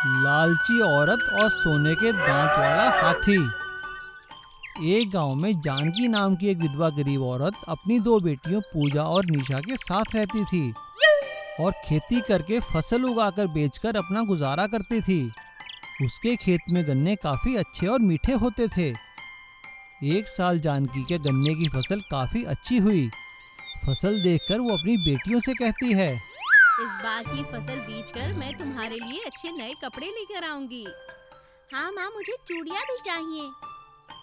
लालची औरत और सोने के दांत वाला हाथी। एक गांव में जानकी नाम की एक विधवा गरीब औरत अपनी दो बेटियों पूजा और निशा के साथ रहती थी और खेती करके फसल उगाकर बेचकर अपना गुजारा करती थी। उसके खेत में गन्ने काफी अच्छे और मीठे होते थे। एक साल जानकी के गन्ने की फसल काफी अच्छी हुई। फसल देखकर वो अपनी बेटियों से कहती है, इस बार की फसल बीजकर मैं तुम्हारे लिए अच्छे नए कपड़े लेकर आऊंगी। हाँ माँ, मुझे चूड़ियाँ भी चाहिए।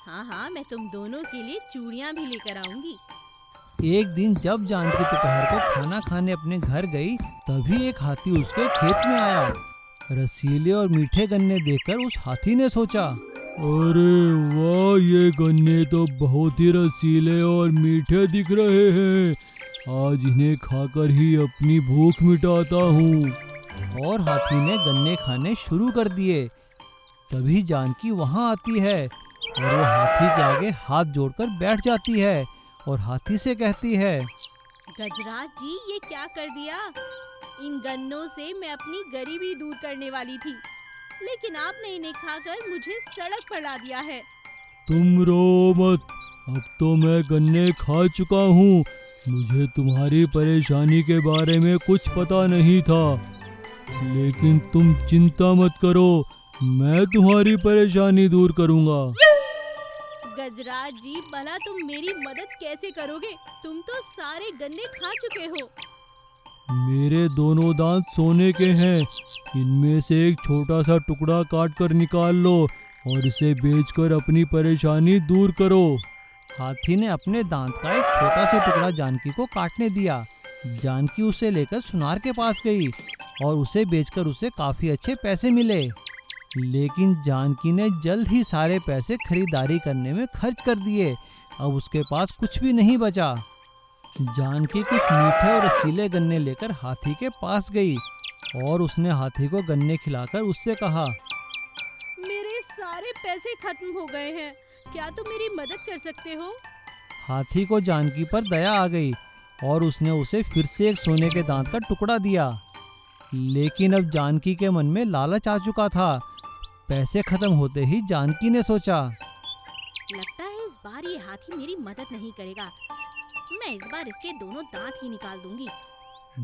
हाँ, मैं तुम दोनों के लिए चूड़ियाँ भी लेकर आऊंगी। एक दिन जब जानकी दोपहर को खाना खाने अपने घर गई, तभी एक हाथी उसके खेत में आया। रसीले और मीठे गन्ने देखकर उस हाथी ने सोचा, अरे वाह, ये गन्ने तो बहुत ही रसीले और मीठे दिख रहे हैं। आज इन्हें खाकर ही अपनी भूख मिटाता हूँ। और हाथी ने गन्ने खाने शुरू कर दिए। तभी जानकी वहाँ आती है और वो हाथी के आगे हाथ जोड़कर बैठ जाती है और हाथी से कहती है, गजराज जी, ये क्या कर दिया? इन गन्नों से मैं अपनी गरीबी दूर करने वाली थी, लेकिन आपने इन्हें खाकर मुझे सड़क पर ला दिया है। तुम रो मत, अब तो मैं गन्ने खा चुका हूँ। मुझे तुम्हारी परेशानी के बारे में कुछ पता नहीं था, लेकिन तुम चिंता मत करो, मैं तुम्हारी परेशानी दूर करूँगा। गजराज जी, भला तुम मेरी मदद कैसे करोगे? तुम तो सारे गन्ने खा चुके हो। मेरे दोनों दांत सोने के हैं। इनमें से एक छोटा सा टुकड़ा काट कर निकाल लो और इसे बेचकर अपनी परेशानी दूर करो। हाथी ने अपने दांत का एक छोटा सा टुकड़ा जानकी को काटने दिया। जानकी उसे लेकर सुनार के पास गई और उसे बेचकर उसे काफी अच्छे पैसे मिले। लेकिन जानकी ने जल्द ही सारे पैसे खरीदारी करने में खर्च कर दिए। अब उसके पास कुछ भी नहीं बचा। जानकी कुछ मीठे और रसीले गन्ने लेकर हाथी के पास गई और उसने हाथी को गन्ने खिलाकर उससे कहा, मेरे सारे पैसे खत्म हो गए हैं, क्या तुम मेरी मदद कर सकते हो? हाथी को जानकी पर दया आ गई और उसने उसे फिर से एक सोने के दांत का टुकड़ा दिया। लेकिन अब जानकी के मन में लालच आ चुका था। पैसे खत्म होते ही जानकी ने सोचा, लगता है इस बार ये हाथी मेरी मदद नहीं करेगा। मैं इस बार इसके दोनों दांत ही निकाल दूंगी।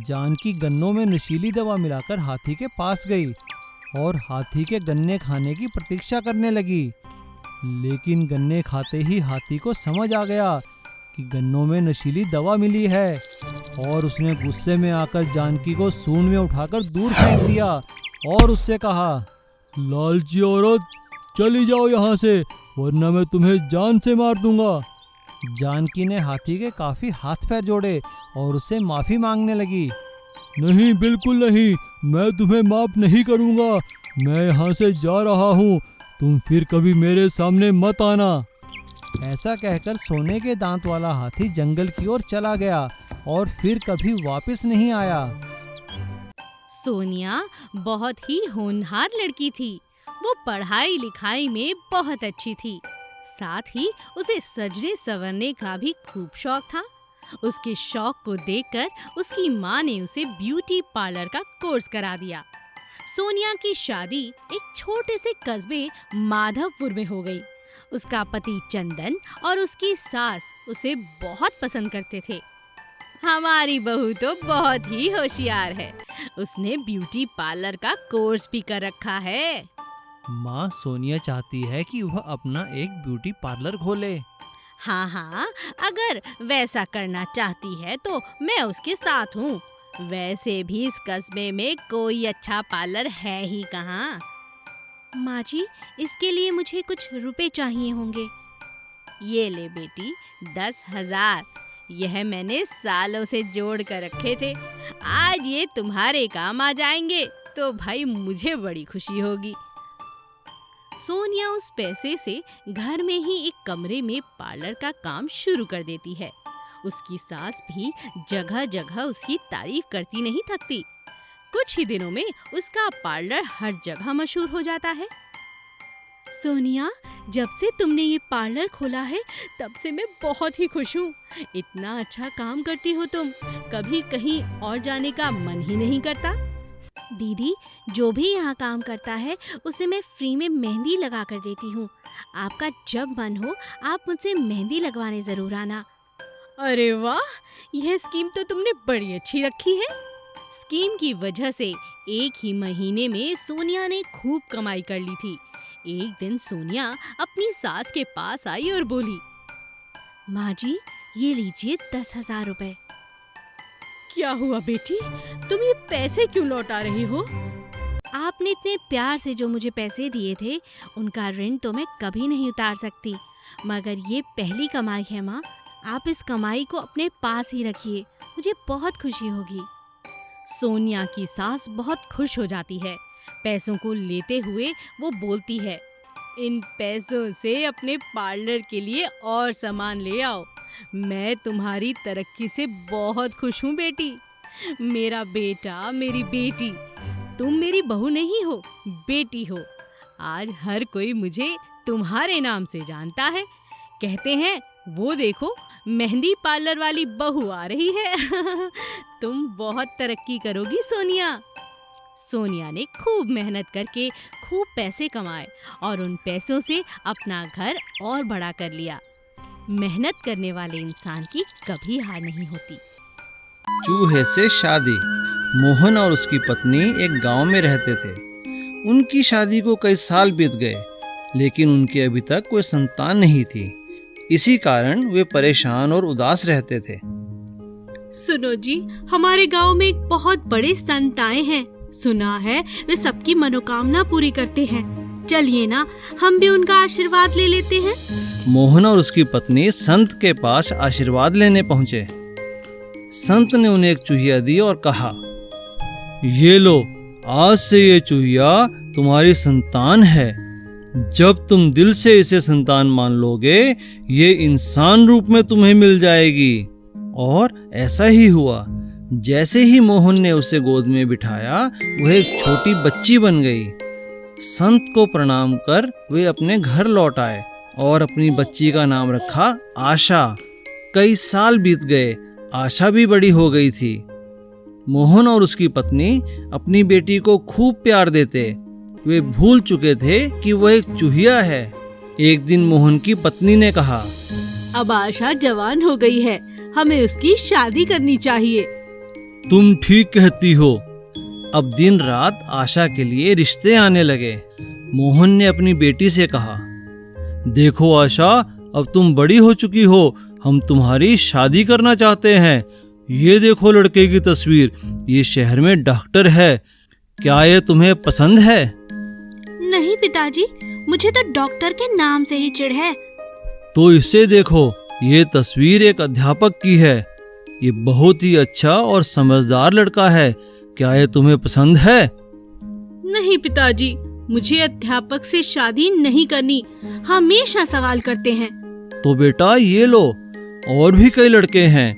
जानकी गन्नों में नशीली दवा मिलाकर हाथी के पास गई और हाथी के गन्ने खाने की प्रतीक्षा करने लगी। लेकिन गन्ने खाते ही हाथी को समझ आ गया कि गन्नों में नशीली दवा मिली है और उसने गुस्से में आकर जानकी को सूंड में उठाकर दूर फेंक दिया और उससे कहा, लालची औरत, चली जाओ यहाँ से, वरना मैं तुम्हें जान से मार दूंगा। जानकी ने हाथी के काफी हाथ पैर जोड़े और उससे माफी मांगने लगी। नहीं, बिल्कुल नहीं, मैं तुम्हें माफ नहीं करूंगा। मैं यहाँ से जा रहा हूँ, तुम फिर कभी मेरे सामने मत आना। ऐसा कहकर सोने के दांत वाला हाथी जंगल की ओर चला गया और फिर कभी वापस नहीं आया। सोनिया बहुत ही होनहार लड़की थी। वो पढ़ाई लिखाई में बहुत अच्छी थी। साथ ही उसे सजने संवरने का भी खूब शौक था। उसके शौक को देखकर उसकी माँ ने उसे ब्यूटी पार्लर का कोर्स करा दिया। सोनिया की शादी एक छोटे से कस्बे माधवपुर में हो गई। उसका पति चंदन और उसकी सास उसे बहुत पसंद करते थे। हमारी बहू तो बहुत ही होशियार है। उसने ब्यूटी पार्लर का कोर्स भी कर रखा है। माँ, सोनिया चाहती है कि वह अपना एक ब्यूटी पार्लर खोले। हाँ, अगर वैसा करना चाहती है तो मैं उसके साथ हूँ। वैसे भी इस कस्बे में कोई अच्छा पार्लर है ही कहाँ। माँ जी, इसके लिए मुझे कुछ रुपए चाहिए होंगे। ये ले बेटी, 10,000। यह मैंने सालों से जोड़ कर रखे थे। आज ये तुम्हारे काम आ जाएंगे तो भाई मुझे बड़ी खुशी होगी। सोनिया उस पैसे से घर में ही एक कमरे में पार्लर का काम शुरू कर देती है। उसकी सास भी जगह जगह उसकी तारीफ करती नहीं थकती। कुछ ही दिनों में उसका पार्लर हर जगह मशहूर हो जाता है। सोनिया, जब से तुमने ये पार्लर खोला है तब से मैं बहुत ही खुश हूँ। इतना अच्छा काम करती हो तुम, कभी कहीं और जाने का मन ही नहीं करता। दीदी, जो भी यहाँ काम करता है उसे मैं फ्री में मेहंदी लगा कर देती हूँ। आपका जब मन हो आप मुझसे मेहंदी लगवाने ज़रूर आना। अरे वाह, यह स्कीम तो तुमने बड़ी अच्छी रखी है। स्कीम की वजह से एक ही महीने में सोनिया ने खूब कमाई कर ली थी। एक दिन सोनिया अपनी सास के पास आई और बोली, माँ जी, ये लीजिए 10,000 रुपए। क्या हुआ बेटी, तुम ये पैसे क्यों लौटा रही हो? आपने इतने प्यार से जो मुझे पैसे दिए थे उनका ऋण तो मैं कभी नहीं उतार सकती, मगर ये पहली कमाई है माँ। आप इस कमाई को अपने पास ही रखिए, मुझे बहुत खुशी होगी। सोनिया की सास बहुत खुश हो जाती है। पैसों को लेते हुए वो बोलती है, इन पैसों से अपने पार्लर के लिए और सामान ले आओ। मैं तुम्हारी तरक्की से बहुत खुश हूँ बेटी। मेरा बेटा, मेरी बेटी, तुम मेरी बहू नहीं हो, बेटी हो। आज हर कोई मुझे तुम्हारे नाम से जानता है। कहते हैं, वो देखो मेहंदी पार्लर वाली बहू आ रही है। तुम बहुत तरक्की करोगी सोनिया। सोनिया ने खूब मेहनत करके खूब पैसे कमाए और उन पैसों से अपना घर और बड़ा कर लिया। मेहनत करने वाले इंसान की कभी हार नहीं होती। चूहे से शादी। मोहन और उसकी पत्नी एक गांव में रहते थे। उनकी शादी को कई साल बीत गए, लेकिन उनके अभी तक कोई संतान नहीं थी। इसी कारण वे परेशान और उदास रहते थे। सुनो जी, हमारे गांव में एक बहुत बड़े संत आए हैं। सुना है वे सबकी मनोकामना पूरी करते हैं। चलिए ना, हम भी उनका आशीर्वाद ले लेते हैं। मोहन और उसकी पत्नी संत के पास आशीर्वाद लेने पहुंचे। संत ने उन्हें एक चूहिया दी और कहा, ये लो, आज से ये चूहिया तुम्हारी संतान है। जब तुम दिल से इसे संतान मान लोगे, ये इंसान रूप में तुम्हें मिल जाएगी। और ऐसा ही हुआ। जैसे ही मोहन ने उसे गोद में बिठाया, वह एक छोटी बच्ची बन गई। संत को प्रणाम कर वे अपने घर लौट आए और अपनी बच्ची का नाम रखा आशा। कई साल बीत गए, आशा भी बड़ी हो गई थी। मोहन और उसकी पत्नी अपनी बेटी को खूब प्यार देते। वे भूल चुके थे कि वह एक चूहिया है। एक दिन मोहन की पत्नी ने कहा, अब आशा जवान हो गई है, हमें उसकी शादी करनी चाहिए। तुम ठीक कहती हो। अब दिन रात आशा के लिए रिश्ते आने लगे। मोहन ने अपनी बेटी से कहा, देखो आशा, अब तुम बड़ी हो चुकी हो, हम तुम्हारी शादी करना चाहते हैं। ये देखो लड़के की तस्वीर, ये शहर में डॉक्टर है। क्या ये तुम्हें पसंद है? नहीं पिताजी, मुझे तो डॉक्टर के नाम से ही चिढ़ है। तो इसे देखो, ये तस्वीर एक अध्यापक की है। ये बहुत ही अच्छा और समझदार लड़का है। क्या ये तुम्हें पसंद है? नहीं पिताजी, मुझे अध्यापक से शादी नहीं करनी। हमेशा सवाल करते हैं। तो बेटा ये लो, और भी कई लड़के हैं।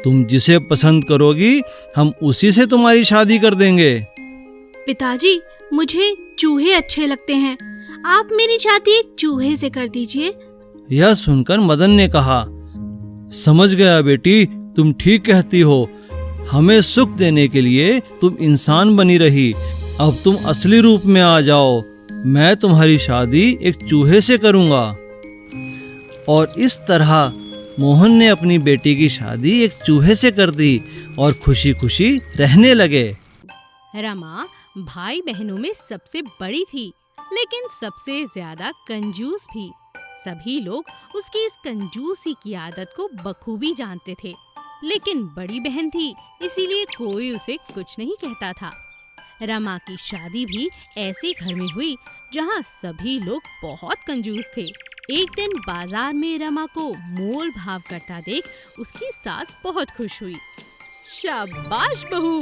तुम जिसे पसंद करोगी, हम उसी से तुम्हारी शादी कर देंगे। पिताजी, मुझे चूहे अच्छे लगते हैं। आप मेरी शादी एक चूहे से कर दीजिए। यह सुनकर मदन ने कहा, समझ गया बेटी, तुम ठीक कहती हो। हमें सुख देने के लिए तुम इंसान बनी रही, अब तुम असली रूप में आ जाओ। मैं तुम्हारी शादी एक चूहे से करूंगा। और इस तरह मोहन ने अपनी बेटी की शादी एक चूहे से कर दी और खुशी खुशी रहने लगे। रमा भाई बहनों में सबसे बड़ी थी, लेकिन सबसे ज्यादा कंजूस भी। सभी लोग उसकी इस कंजूसी की आदत को बखूबी जानते थे, लेकिन बड़ी बहन थी, इसीलिए कोई उसे कुछ नहीं कहता था। रमा की शादी भी ऐसे घर में हुई जहाँ सभी लोग बहुत कंजूस थे। एक दिन बाजार में रमा को मोल भाव करता देख उसकी सास बहुत खुश हुई। शाबाश बहू,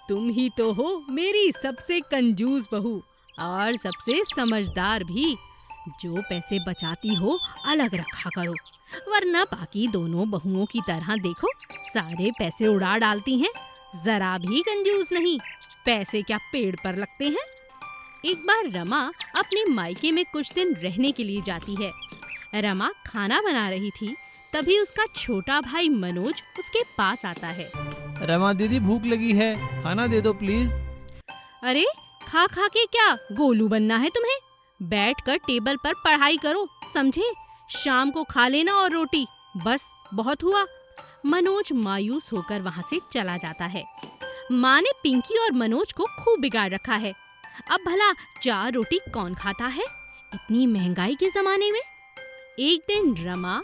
तुम ही तो हो मेरी सबसे कंजूस बहू और सबसे समझदार भी। जो पैसे बचाती हो अलग रखा करो, वरना बाकी दोनों बहुओं की तरह देखो सारे पैसे उड़ा डालती हैं। जरा भी कंजूस नहीं, पैसे क्या पेड़ पर लगते हैं। एक बार रमा अपने मायके में कुछ दिन रहने के लिए जाती है। रमा खाना बना रही थी, तभी उसका छोटा भाई मनोज उसके पास आता है। रमा दीदी, भूख लगी है, खाना दे दो प्लीज। अरे खा खा के क्या गोलू बनना है तुम्हें? बैठकर टेबल पर पढ़ाई करो, समझे? शाम को खा लेना और रोटी, बस बहुत हुआ। मनोज मायूस होकर वहाँ से चला जाता है। माँ ने पिंकी और मनोज को खूब बिगाड़ रखा है। अब भला 4 रोटी कौन खाता है इतनी महंगाई के जमाने में? एक दिन रमा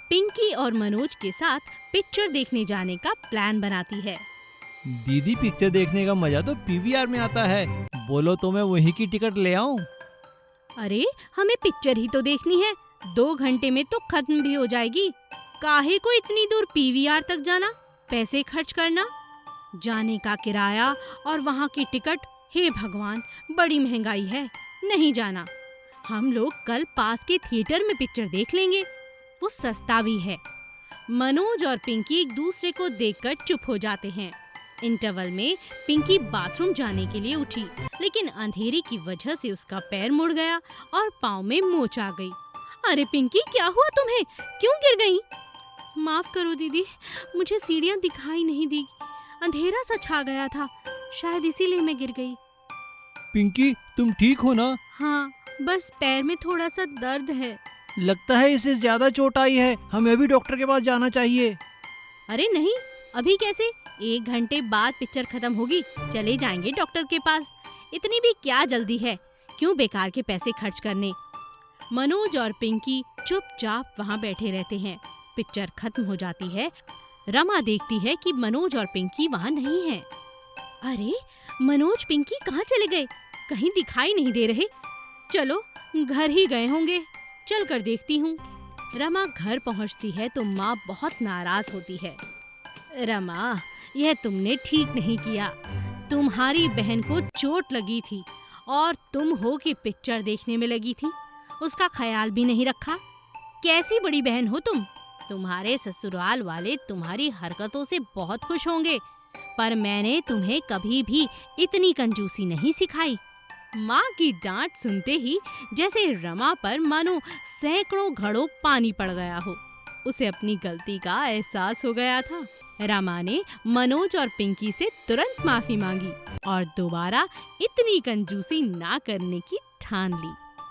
पिंकी और मनोज के साथ पिक्चर देखने जाने का प्लान बनाती है। दीदी, पिक्चर देखने का मजा तो पीवीआर में आता है। बोलो तो मैं वहीं की टिकट ले आऊं? अरे हमें पिक्चर ही तो देखनी है, 2 घंटे में तो खत्म भी हो जाएगी। काहे को इतनी दूर पीवीआर तक जाना, पैसे खर्च करना, जाने का किराया और वहाँ की टिकट। हे भगवान, बड़ी महंगाई है, नहीं जाना। हम लोग कल पास के थिएटर में पिक्चर देख लेंगे, वो सस्ता भी है। मनोज और पिंकी एक दूसरे को देखकर चुप हो जाते हैं। इंटरवल में पिंकी बाथरूम जाने के लिए उठी, लेकिन अंधेरे की वजह से उसका पैर मुड़ गया और पाँव में मोच आ गई। अरे पिंकी, क्या हुआ तुम्हें? क्यों गिर गई? माफ करो दीदी, मुझे सीढ़ियाँ दिखाई नहीं दी, अंधेरा सा छा गया था, शायद इसीलिए मैं गिर गई। पिंकी, तुम ठीक हो ना? हाँ, बस पैर में थोड़ा सा दर्द है। लगता है इसे ज्यादा चोट आई है, हमें भी डॉक्टर के पास जाना चाहिए। अरे नहीं, अभी कैसे? 1 घंटे बाद पिक्चर खत्म होगी, चले जाएंगे डॉक्टर के पास। इतनी भी क्या जल्दी है, क्यों बेकार के पैसे खर्च करने? मनोज और पिंकी चुपचाप वहाँ बैठे रहते हैं। पिक्चर खत्म हो जाती है। रमा देखती है कि मनोज और पिंकी वहाँ नहीं है। अरे मनोज पिंकी कहाँ चले गए? कहीं दिखाई नहीं दे रहे। चलो घर ही गए होंगे, चल कर देखती हूँ। रमा घर पहुँचती है तो माँ बहुत नाराज होती है। रमा, यह तुमने ठीक नहीं किया। तुम्हारी बहन को चोट लगी थी और तुम हो कि पिक्चर देखने में लगी थी, उसका ख्याल भी नहीं रखा। कैसी बड़ी बहन हो तुम? तुम्हारे ससुराल वाले तुम्हारी हरकतों से बहुत खुश होंगे, पर मैंने तुम्हें कभी भी इतनी कंजूसी नहीं सिखाई। माँ की डांट सुनते ही जैसे रमा पर मानो सैकड़ों घड़ों पानी पड़ गया हो। उसे अपनी गलती का एहसास हो गया था। रमा ने मनोज और पिंकी से तुरंत माफी मांगी और दोबारा इतनी कंजूसी ना करने की ठान ली।